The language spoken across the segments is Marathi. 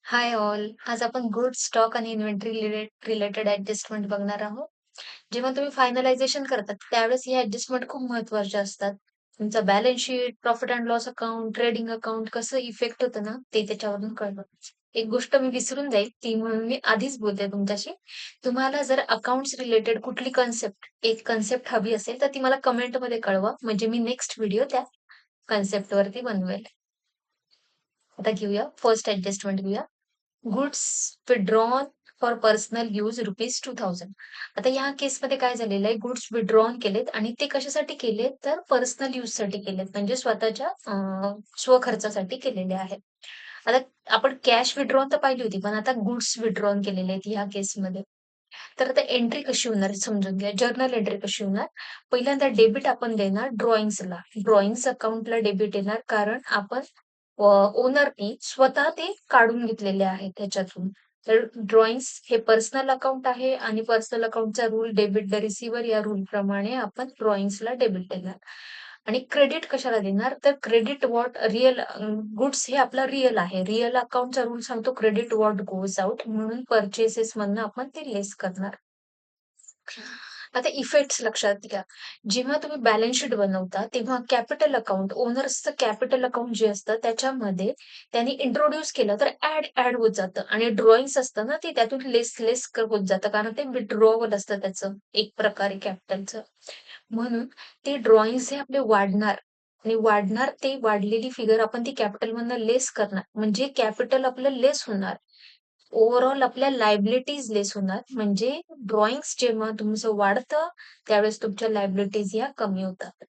Hi all. आज आपण गुड्स, स्टॉक आणि इन्व्हेंटरी रिलेटेड ॲडजस्टमेंट बघणार आहोत. जेव्हा तुम्ही फायनलायझेशन करतात, त्यावेळेस हे ॲडजस्टमेंट खूप महत्त्वाचे असतात. तुमचा balance sheet, profit and loss account, trading account कसं इफेक्ट होतं ना, ते त्याच्यावरून कळतं. एक गोष्ट मी विसरून जाईल, ती म्हणून मी आधीच बोलते तुमच्याशी. तुम्हाला जर अकाउंट्स रिलेटेड कुठली एक कन्सेप्ट हवी असेल, तर ती मला कमेंटमध्ये कळवा. म्हणजे मी नेक्स्ट व्हिडिओ त्या कन्सेप्टवरती बनवेल. आता घेऊया फर्स्ट ॲडजस्टमेंट घेऊया. Goods withdrawn for personal use ₹2000. आता ह्या केसमध्ये काय झालेलं आहे, गुड्स विथड्रॉन केलेत आणि ते कशासाठी केलेत, तर पर्सनल यूजसाठी केलेत. म्हणजे स्वतःच्या स्वखर्चासाठी केलेले आहेत. आता आपण कॅश विथड्रॉन तर पाहिली होती, पण आता गुड्स विथड्रॉन केलेले आहेत ह्या केसमध्ये. तर आता एंट्री कशी होणार आहे समजून घ्या. जर्नल एंट्री कशी होणार? पहिल्यांदा डेबिट आपण देणार ड्रॉइंग्सला. ड्रॉइंग्स अकाउंटला डेबिट येणार, कारण आपण ओनरनी स्वतः ते काढून घेतलेले आहेत त्याच्यातून. तर ड्रॉइंग्स हे पर्सनल अकाउंट आहे आणि पर्सनल अकाउंटचा रूल डेबिट द रिसीव्हर या रूल प्रमाणे आपण ड्रॉइंग्सला डेबिट देणार. आणि क्रेडिट कशाला देणार? तर क्रेडिट व्हॉट रिअल गुड्स हे आपला रिअल आहे. रिअल अकाउंटचा रूल सांगतो क्रेडिट व्हॉट गोज आउट, म्हणून पर्चेसेस मधनं आपण ते लेस करणार. आता इफेक्ट्स लक्षात घ्या. जेव्हा तुम्ही बॅलन्स शीट बनवता, तेव्हा कॅपिटल अकाउंट, ओनर्सचं कॅपिटल अकाउंट जे असतं त्याच्यामध्ये त्यांनी इंट्रोड्यूस केलं तर ऍड होत जातं आणि ड्रॉइंग्स असतं ना, ते त्यातून लेस होत जातं, कारण ते विथड्रॉवल असतं त्याचं एक प्रकारे कॅपिटलचं. म्हणून ते ड्रॉइंग्स हे आपले वाढणार आणि ते वाढलेली फिगर आपण ती कॅपिटलमधनं लेस करणार. म्हणजे कॅपिटल आपलं लेस होणार. ओव्हरऑल आपल्या लायबिलिटीज लेस होणार. म्हणजे ड्रॉइंग्स जेव्हा तुमचं वाढतं, त्यावेळेस तुमच्या लायबिलिटीज ह्या कमी होतात.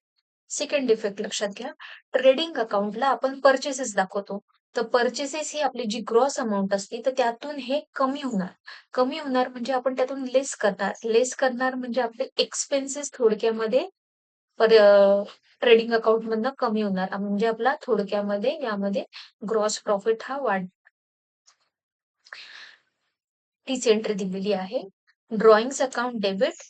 सेकंड इफेक्ट लक्षात घ्या. ट्रेडिंग अकाउंटला आपण पर्चेसेस दाखवतो. तर पर्चेसेस ही आपली जी ग्रॉस अमाउंट असते, तर त्यातून हे कमी होणार. कमी होणार म्हणजे आपण त्यातून लेस करणार. लेस करणार म्हणजे आपले एक्सपेन्सेस थोडक्यामध्ये ट्रेडिंग अकाउंट मधनं कमी होणार. म्हणजे आपला थोडक्यामध्ये यामध्ये ग्रॉस प्रॉफिट हा तीच एंट्री दिलेली आहे. ड्रॉइंग्स अकाउंट डेबिट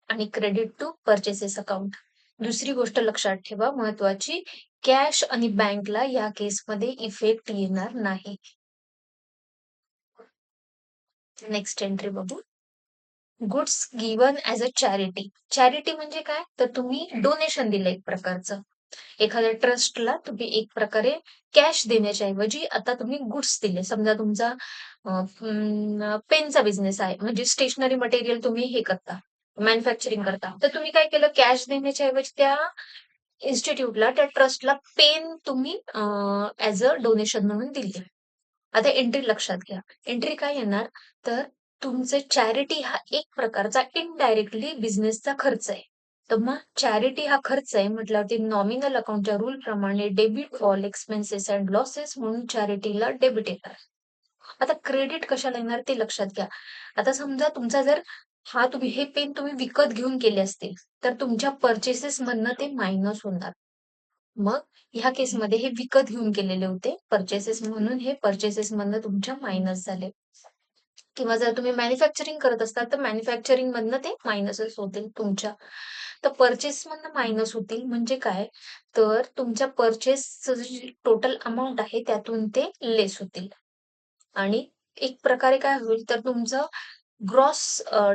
आणि क्रेडिट टू परचेसेस अकाउंट. दुसरी गोष्ट लक्षात ठेवा महत्वाची, कॅश आणि बँकला या केसमध्ये इफेक्ट येणार नाही. नेक्स्ट एंट्री बघू. Goods given as a charity. Charity म्हणजे काय? तर तुम्ही डोनेशन दिलं एक प्रकारचं. एखाद्या ट्रस्टला तुम्ही एक प्रकारे कॅश देण्याच्या ऐवजी आता तुम्ही गुड्स दिले. समजा तुमचा पेनचा बिझनेस आहे, म्हणजे स्टेशनरी मटेरियल तुम्ही हे करता, मॅन्युफॅक्चरिंग करता. तर तुम्ही काय केलं, कॅश देण्याच्या ऐवजी त्या इन्स्टिट्यूटला, त्या ट्रस्टला पेन तुम्ही ॲज अ डोनेशन म्हणून दिले. आता एंट्री लक्षात घ्या. एंट्री काय येणार, तर तुमचे चॅरिटी हा एक प्रकारचा इनडायरेक्टली बिझनेसचा खर्च आहे. तर मग चॅरिटी हा खर्च आहे म्हटल्यावरती नॉमिनल अकाउंटच्या रूल प्रमाणे debit all expenses and losses म्हणून चॅरिटीला डेबिट येणार. आता क्रेडिट कशाला येणार ते लक्षात घ्या. आता समजा तुमचा जर तुम्ही हे पेन तुम्ही विकत घेऊन केले असतील, तर तुमच्या पर्चेसेस मधनं ते मायनस होणार. मग ह्या केसमध्ये हे विकत घेऊन केलेले होते पर्चेसेस, म्हणून हे पर्चेसेस मधनं तुमच्या मायनस झाले. किंवा जर तुम्ही मॅन्युफॅक्चरिंग करत असताल, तर मॅन्युफॅक्चरिंग मधनं ते मायनसच होतील तुमच्या. तर पर्चेस मधनं मायनस होतील म्हणजे काय? तर तुमच्या पर्चेसचं जी टोटल अमाउंट आहे त्यातून ते लेस होतील. आणि एक प्रकारे काय होईल, तर तुमचं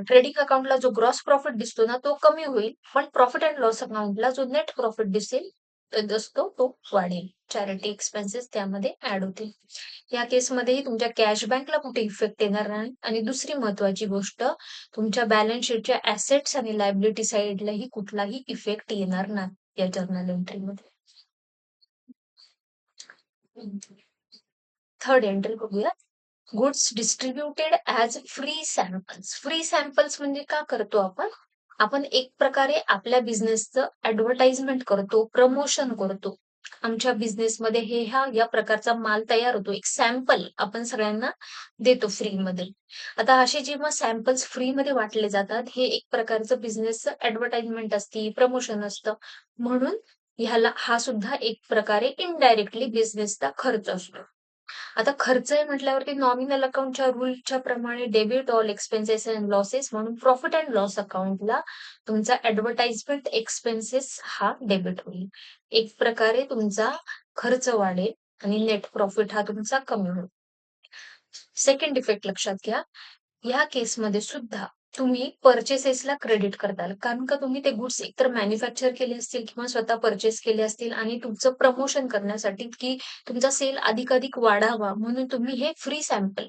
ट्रेडिंग अकाउंटला जो ग्रॉस प्रॉफिट दिसतो ना, तो कमी होईल. पण प्रॉफिट अँड लॉस अकाउंटला जो नेट प्रॉफिट दिसेल, असतो तो वाढेल. चॅरिटी एक्सपेन्सेस त्यामध्ये ऍड होतील. या केसमध्येही तुमच्या कॅश बँकला कुठे इफेक्ट येणार नाही. आणि दुसरी महत्वाची गोष्ट, तुमच्या बॅलन्स शीटच्या ऍसेट्स आणि लायबिलिटी साइडलाही कुठलाही इफेक्ट येणार नाही या जर्नल एंट्रीमध्ये. थर्ड एंट्री बघूया. Goods distributed as free samples. Free samples म्हणजे का करतो आपण? आपण एक प्रकारे आपल्या बिझनेसचं ॲडव्हर्टाइजमेंट करतो, प्रमोशन करतो. आमच्या बिझनेसमध्ये या प्रकारचा माल तयार होतो. एक सॅम्पल आपण सगळ्यांना देतो फ्रीमध्ये. आता असे जेव्हा सॅम्पल्स फ्रीमध्ये वाटले जातात, हे एक प्रकारचं बिझनेसचं ॲडव्हर्टाइजमेंट असते, प्रमोशन असतं. म्हणून हा सुद्धा एक प्रकारे इनडायरेक्टली बिझनेसचा खर्च असतो. आता खर्च आहे म्हटल्यावरती नॉमिनल अकाउंटच्या रूलच्या प्रमाणे debit all expenses and losses म्हणून प्रॉफिट अँड लॉस अकाउंटला तुमचा ॲडव्हर्टाइजमेंट एक्सपेन्सेस हा डेबिट होईल. एक प्रकारे तुमचा खर्च वाढेल आणि नेट प्रॉफिट हा तुमचा कमी होईल. सेकंड इफेक्ट लक्षात घ्या. ह्या केसमध्ये सुद्धा तुम्ही पर्चेसेसला क्रेडिट करताल. कारण का तुम्ही ते गुड्स एकतर मॅन्युफॅक्चर केले असतील किंवा स्वतः पर्चेस केले असतील आणि तुमचं प्रमोशन करण्यासाठी की तुमचा सेल अधिकाधिक वाढावा म्हणून तुम्ही हे फ्री सॅम्पल,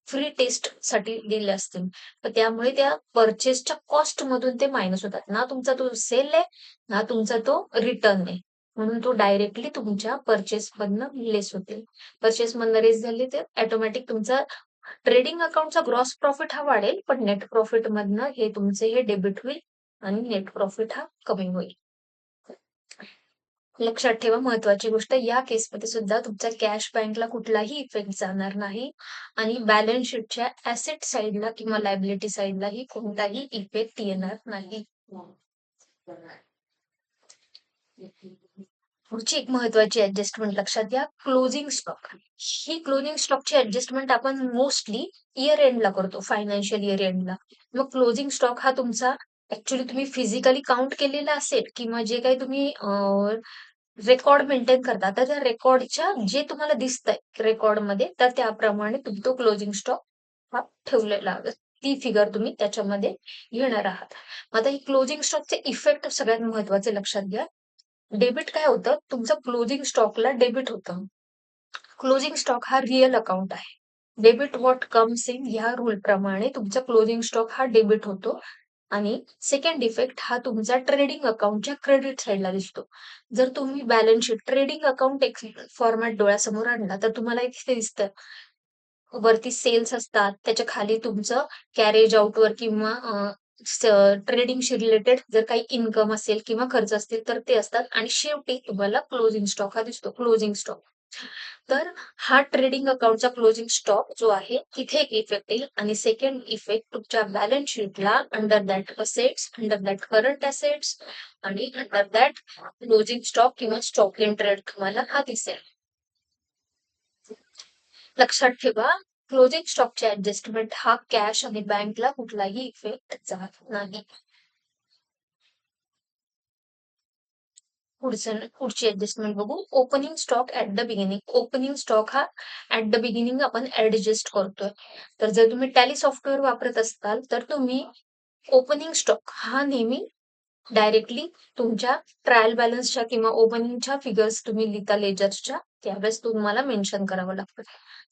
फ्री टेस्टसाठी दिले असतील. तर त्यामुळे त्या पर्चेसच्या कॉस्टमधून ते मायनस होतात. ना तुमचा तो सेल आहे, ना तुमचा तो रिटर्न आहे. म्हणून तो डायरेक्टली तुमच्या पर्चेसमधनं लेस होतील. पर्चेसमधनं लेस झाले तर ऑटोमॅटिक तुमचा ट्रेडिंग अकाउंटचा ग्रॉस प्रॉफिट हा वाढेल, पण नेट प्रॉफिट मधनं हे तुमचे हे डेबिट होईल आणि नेट प्रॉफिट हा कमी होईल. लक्षात ठेवा महत्वाची गोष्ट, या केसमध्ये सुद्धा तुमचा कॅश बँकला कुठलाही इफेक्ट जाणार नाही आणि बॅलन्स शीटच्या ऍसेट साइडला किंवा लायबिलिटी साइडलाही कोणताही इफेक्ट येणार नाही. पुढची एक महत्वाची ऍडजस्टमेंट लक्षात घ्या, क्लोजिंग स्टॉक. ही क्लोजिंग स्टॉकची ऍडजस्टमेंट आपण मोस्टली इयर एंडला करतो, फायनान्शियल इयर एंडला. मग क्लोजिंग स्टॉक हा तुमचा ऍक्च्युली तुम्ही फिजिकली काउंट केलेला असेल किंवा जे काही तुम्ही रेकॉर्ड मेंटेन करता, तर त्या रेकॉर्डच्या जे तुम्हाला दिसतंय रेकॉर्डमध्ये, तर त्याप्रमाणे तुम्ही तो क्लोजिंग स्टॉक हा ठेवलेला ती फिगर तुम्ही त्याच्यामध्ये घेणार आहात. मग आता ही क्लोजिंग स्टॉकचे इफेक्ट सगळ्यात महत्वाचे लक्षात घ्या. डेबिट काय होतं, तुमचं क्लोजिंग स्टॉकला डेबिट होतं. क्लोजिंग स्टॉक हा रिअल अकाउंट आहे. डेबिट व्हॉट कम्स इन ह्या रूल प्रमाणे तुमचा क्लोजिंग स्टॉक हा डेबिट होतो आणि सेकंड इफेक्ट हा तुमचा ट्रेडिंग अकाउंटच्या क्रेडिट साइडला दिसतो. जर तुम्ही बॅलन्स शीट ट्रेडिंग अकाउंट एक फॉर्मॅट डोळ्यासमोर आणला तर तुम्हाला इथे दिसतं वरती सेल्स असतात, त्याच्या खाली तुमचं कॅरेज आउटवर किंवा ट्रेडिंगशी रिलेटेड जर काही इन्कम असेल किंवा खर्च असतील तर ते असतात आणि शेवटी तुम्हाला क्लोजिंग स्टॉक हा दिसतो, क्लोजिंग स्टॉक. तर हा ट्रेडिंग अकाउंटचा क्लोजिंग स्टॉक जो आहे तिथे एक इफेक्ट येईल आणि सेकंड इफेक्ट तुमच्या बॅलन्स शीटला under that assets, under that current assets आणि अंडर दॅट क्लोजिंग स्टॉक किंवा स्टॉक इन ट्रेड तुम्हाला हा दिसेल. लक्षात ठेवा, क्लोजिंग स्टॉकचे ऍडजस्टमेंट हा कॅश आणि बँकला कुठलाही इफेक्ट जात नाही. पुढची ऍडजस्टमेंट बघू. Opening stock at the beginning. Opening stock हा ऍट द बिगिनिंग आपण ऍडजस्ट करतोय. तर जर तुम्ही टॅली सॉफ्टवेअर वापरत असाल तर तुम्ही ओपनिंग स्टॉक हा नेहमी डायरेक्टली तुमच्या ट्रायल बॅलन्सच्या किंवा ओपनिंगच्या फिगर्स तुम्ही लिहिता लेजर्सच्या, त्यावेळेस तुम्हाला मेन्शन करावं लागतं.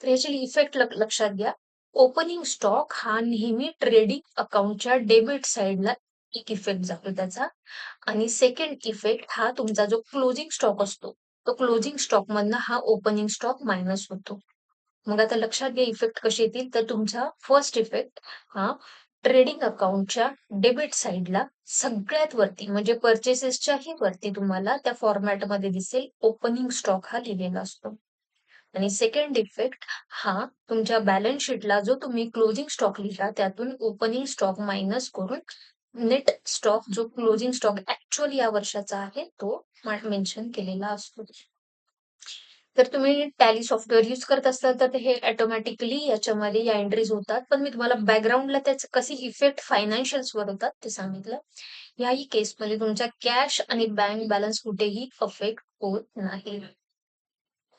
तर याची इफेक्ट लक्षात घ्या. ओपनिंग स्टॉक हा नेहमी ट्रेडिंग अकाउंटच्या डेबिट साइडला एक इफेक्ट जातो त्याचा आणि सेकंड इफेक्ट हा तुमचा जो क्लोजिंग स्टॉक असतो, तो क्लोजिंग स्टॉक मधनं हा ओपनिंग स्टॉक मायनस होतो. मग आता लक्षात घ्या इफेक्ट कसे येतील. तर तुमचा फर्स्ट इफेक्ट हा ट्रेडिंग अकाउंटच्या डेबिट साइडला सगळ्यात वरती म्हणजे परचेसेसच्याही वरती तुम्हाला त्या फॉर्मॅटमध्ये दिसेल ओपनिंग स्टॉक हा लिहिलेला असतो. आणि सेकंड इफेक्ट हा तुमच्या बॅलन्स शीटला जो तुम्ही क्लोजिंग स्टॉक लिहिला त्यातून ओपनिंग स्टॉक मायनस करून नेट स्टॉक जो क्लोजिंग स्टॉक ऍक्च्युअली या वर्षाचा आहे तो मेन्शन केलेला असतो. तर तुम्ही टॅली सॉफ्टवेअर यूज करत असाल तर हे ऑटोमॅटिकली याच्यामध्ये या एंट्रीज होतात. पण मी तुम्हाला बॅकग्राऊंडला त्याचे कसे इफेक्ट फायनान्शियल्स वर होतात ते सांगितलं. याही केसमध्ये तुमच्या कॅश आणि बँक बॅलन्स कुठेही अफेक्ट होत नाही.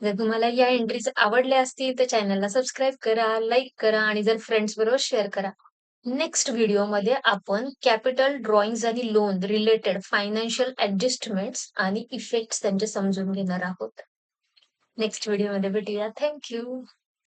जर तुम्हाला या एंट्रीज आवडल्या असतील तर चॅनलला सबस्क्राईब करा, लाईक करा आणि जर फ्रेंड्स बरोबर शेअर करा. नेक्स्ट व्हिडिओमध्ये आपण कॅपिटल ड्रॉइंग्स आणि लोन रिलेटेड फायनान्शियल ऍडजस्टमेंट्स आणि इफेक्ट्स त्यांचे समजून घेणार आहोत. नेक्स्ट व्हिडिओमध्ये भेटूया. Thank you.